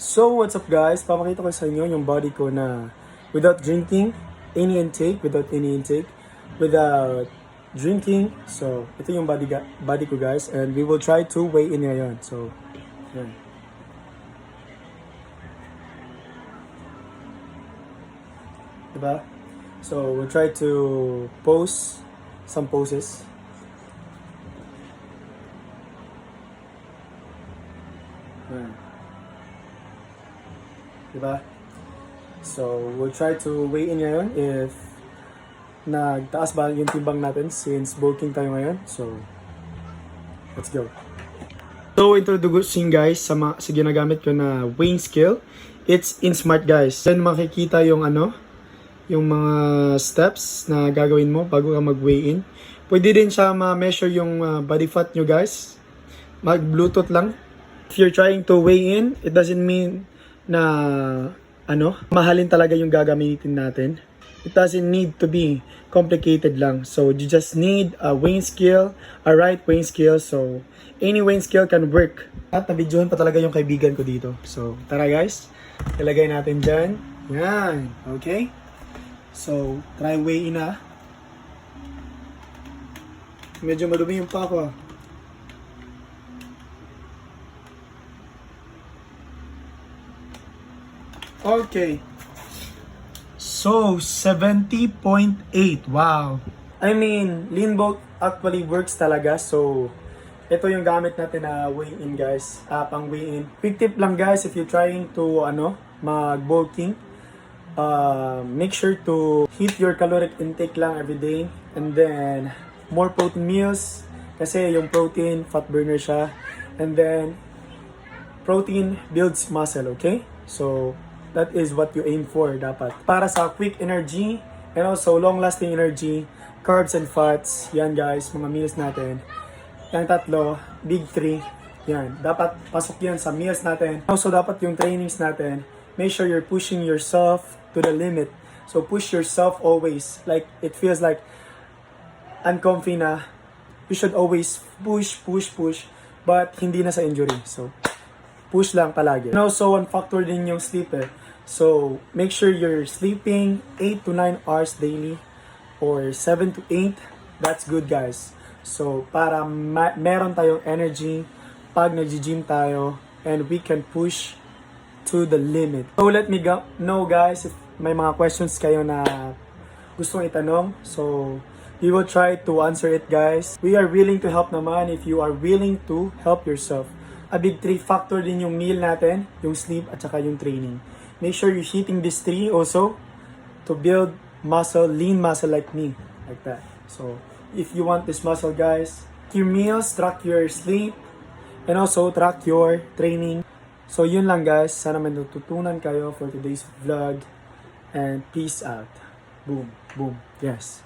So, what's up guys? Papakita ko sa inyo yung body ko na without drinking, without any intake, without drinking. So, ito yung body ko guys, and we will try to weigh in ngayon. So, yan. Diba? So, we'll try to pose some poses. Yan. Diba? So, we'll try to weigh in ngayon if nagtaas ba yung timbang natin since bulking tayo ngayon. So, let's go. So, introducing guys sa ginagamit ko na weighing scale. It's InSmart guys. Then makikita yung yung mga steps na gagawin mo bago ka mag-weigh in. Pwede din siya ma-measure yung body fat nyo guys. Mag-bluetooth lang. If you're trying to weigh in, it doesn't mean na mahalin talaga yung gagamitin natin. It doesn't need to be complicated lang. So you just need a weighing scale, a right weighing scale. So any weighing scale can work. At nabidyohan pa talaga yung kaibigan ko dito. So tara guys, ilagay natin dyan. Yan, okay? So try weigh in na. Medyo madumi yung pa ako. Okay. So, 70.8. Wow. I mean, lean bulk actually works talaga. So, ito yung gamit natin na weigh in guys. Pang weigh in. Quick tip lang guys, if you're trying to mag-bulking, make sure to hit your caloric intake lang every day. And then, more protein meals. Kasi yung protein, fat burner siya. And then, protein builds muscle, okay? So, that is what you aim for dapat. Para sa quick energy and also long-lasting energy, carbs and fats, yan guys, mga meals natin. Yung tatlo, big three, yan. Dapat pasok yan sa meals natin. Also, dapat yung trainings natin, make sure you're pushing yourself to the limit. So, push yourself always. Like, it feels like uncomfy na. You should always push, but hindi na sa injury. So, push lang palagi. And also, one factor din yung sleep eh. So, make sure you're sleeping 8 to 9 hours daily or 7 to 8. That's good guys. So, para meron tayong energy pag nag-gym tayo and we can push to the limit. So, let me know guys if may mga questions kayo na gustong itanong. So, we will try to answer it guys. We are willing to help naman if you are willing to help yourself. A big 3 factor din yung meal natin, yung sleep at saka yung training. Make sure you're hitting these 3 also to build muscle, lean muscle like me, like that. So, if you want this muscle guys, track your meals, track your sleep, and also track your training. So, yun lang guys. Sana may natutunan kayo for today's vlog. And peace out. Boom, boom. Yes.